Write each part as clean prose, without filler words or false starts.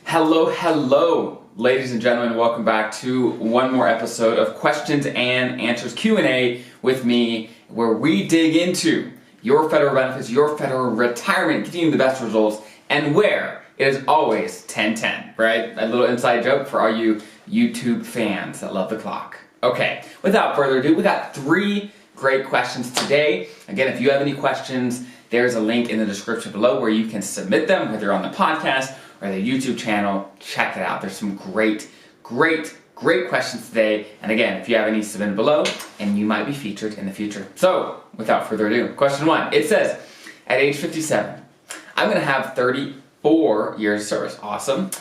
Hello, ladies and gentlemen. Welcome back to one more episode of Questions and Answers Q&A with me, where we dig into your federal benefits, your federal retirement, getting you the best results, and where it is always 10-10, right? A little inside joke for all you YouTube fans that love the clock. Okay, without further ado, we got 3 great questions today. Again, if you have any questions, there's a link in the description below where you can submit them, whether on the podcast or the YouTube channel. Check it out. There's some great questions today. And again, if you have any, submit below and you might be featured in the future. So, without further ado, question 1. It says, at age 57, I'm going to have 34 years of service. Awesome.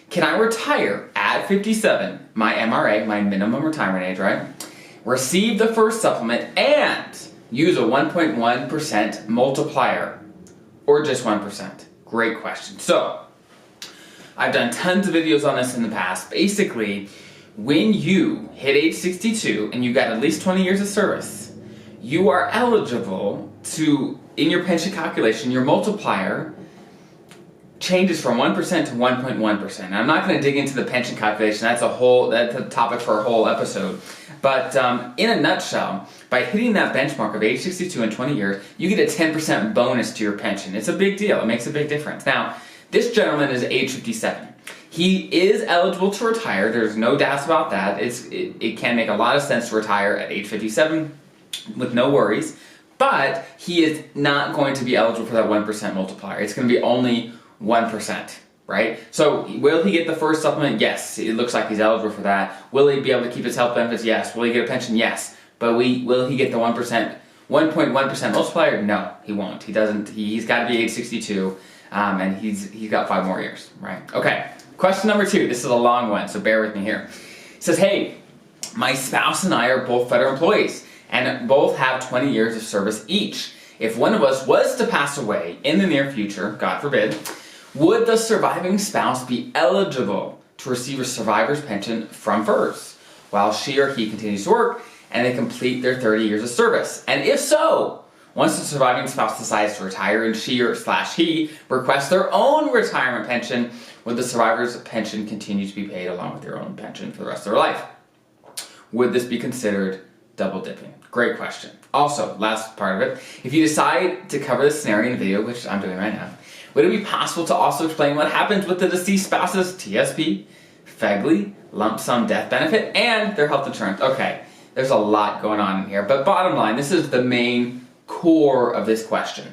Can I retire at 57, my MRA, my minimum retirement age, right? Receive the FERS Supplement and use a 1.1% multiplier, or just 1%? Great question. So, I've done tons of videos on this in the past. Basically, when you hit age 62 and you got at least 20 years of service, you are eligible to, in your pension calculation, your multiplier changes from 1% to 1.1%. I'm not going to dig into the pension calculation. That's a topic for a whole episode. But in a nutshell, by hitting that benchmark of age 62 and 20 years, you get a 10% bonus to your pension. It's a big deal. It makes a big difference. Now, this gentleman is age 57. He is eligible to retire. There's no doubts about that. It can make a lot of sense to retire at age 57 with no worries. But he is not going to be eligible for that 1% multiplier. It's going to be only 1%, right? So will he get the FERS Supplement? Yes. It looks like he's eligible for that. Will he be able to keep his health benefits? Yes. Will he get a pension? Yes. But will he get the 1.1% multiplier? No, he won't. He doesn't. He's got to be age 62. And he's got 5 more years, right? Okay, question number 2. This is a long one, so bear with me here. It says, hey, my spouse and I are both federal employees and both have 20 years of service each. If one of us was to pass away in the near future, God forbid, would the surviving spouse be eligible to receive a survivor's pension from FERS while she or he continues to work and they complete their 30 years of service? And if so, once the surviving spouse decides to retire and she or he requests their own retirement pension, would the survivor's pension continue to be paid along with their own pension for the rest of their life? Would this be considered double dipping? Great question. Also, last part of it, if you decide to cover this scenario in a video, which I'm doing right now, would it be possible to also explain what happens with the deceased spouse's TSP, FEGLI, lump sum death benefit, and their health insurance? Okay, there's a lot going on in here, but bottom line, this is the main core of this question.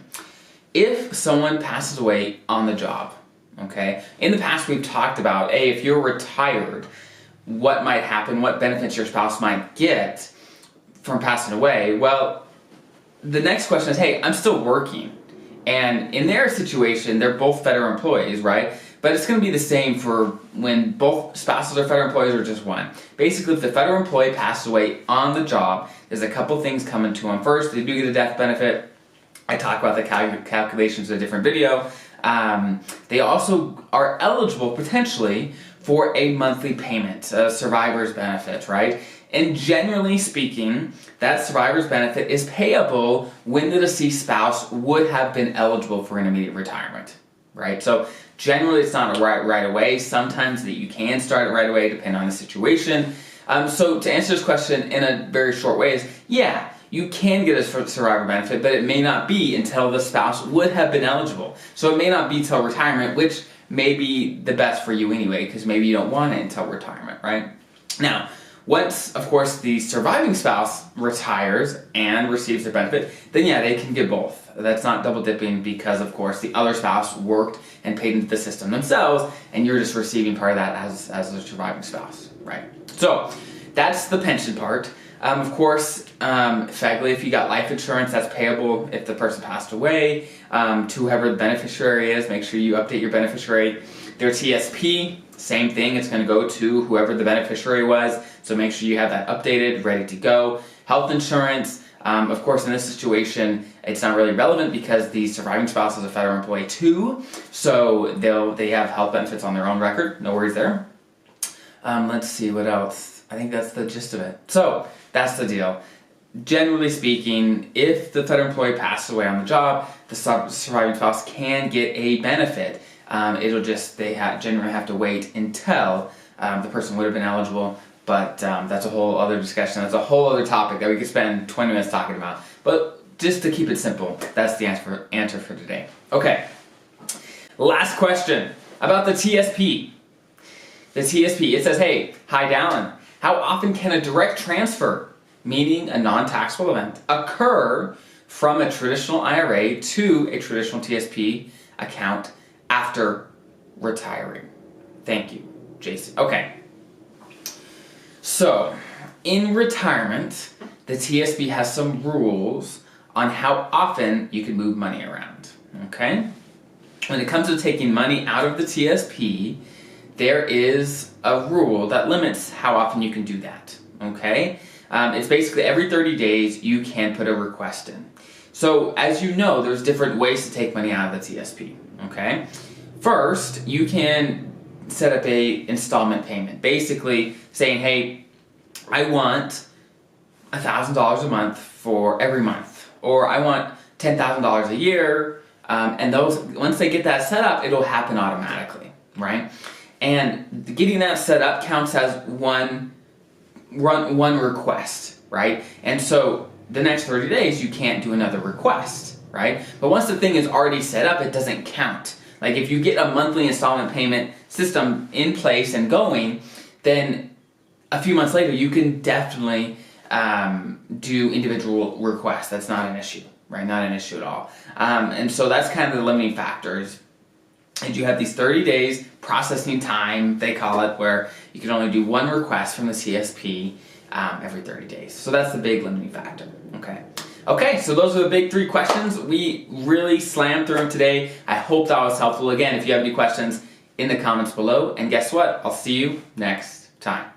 If someone passes away on the job, okay, in the past we've talked about, hey, if you're retired, what might happen, what benefits your spouse might get from passing away. Well, the next question is, hey, I'm still working. And in their situation, they're both federal employees, right? But it's going to be the same for when both spouses are federal employees or just one. Basically, if the federal employee passes away on the job, there's a couple things coming to them. First, they do get a death benefit. I talk about the calculations in a different video. They also are eligible, potentially, for a monthly payment, a survivor's benefit, right? And generally speaking, that survivor's benefit is payable when the deceased spouse would have been eligible for an immediate retirement, right? So generally it's not right away. Sometimes that you can start it right away depending on the situation. So to answer this question in a very short way is, yeah, you can get a survivor benefit, but it may not be until the spouse would have been eligible. So it may not be till retirement, which may be the best for you anyway, because maybe you don't want it until retirement, right? Now, once, of course, the surviving spouse retires and receives their benefit, then yeah, they can get both. That's not double dipping because, of course, the other spouse worked and paid into the system themselves, and you're just receiving part of that as a surviving spouse, right? So that's the pension part. Of course, FEGLI, if you got life insurance, that's payable if the person passed away. To whoever the beneficiary is, make sure you update your beneficiary. Their TSP, same thing, it's going to go to whoever the beneficiary was, so make sure you have that updated, ready to go. Health insurance, of course, in this situation, it's not really relevant because the surviving spouse is a federal employee too, so they have health benefits on their own record, no worries there. Let's see, what else? I think that's the gist of it. So, that's the deal. Generally speaking, if the federal employee passes away on the job, the surviving spouse can get a benefit. It'll just, generally have to wait until the person would have been eligible. But that's a whole other discussion. That's a whole other topic that we could spend 20 minutes talking about. But just to keep it simple, that's the answer for today. Okay, last question about the TSP. The TSP, it says, hey, hi Dallin, how often can a direct transfer, meaning a non-taxable event, occur from a traditional IRA to a traditional TSP account after retiring? Thank you, Jason. Okay. So, in retirement, the TSP has some rules on how often you can move money around, okay? When it comes to taking money out of the TSP, there is a rule that limits how often you can do that, okay? It's basically every 30 days you can put a request in. So, as you know, there's different ways to take money out of the TSP, okay? First, you can set up a installment payment, basically saying, hey, I want $1,000 a month for every month, or I want $10,000 a year, and those, once they get that set up, it'll happen automatically, right? And getting that set up counts as one request, right? And so the next 30 days, you can't do another request, right? But once the thing is already set up, it doesn't count. Like if you get a monthly installment payment system in place and going, then a few months later you can definitely do individual requests. That's not an issue, right? Not an issue at all. And so that's kind of the limiting factors. And you have these 30 days processing time, they call it, where you can only do one request from the TSP every 30 days. So that's the big limiting factor, okay? Okay, so those are the big 3 questions. We really slammed through them today. I hope that was helpful. Again, if you have any questions, in the comments below. And guess what? I'll see you next time.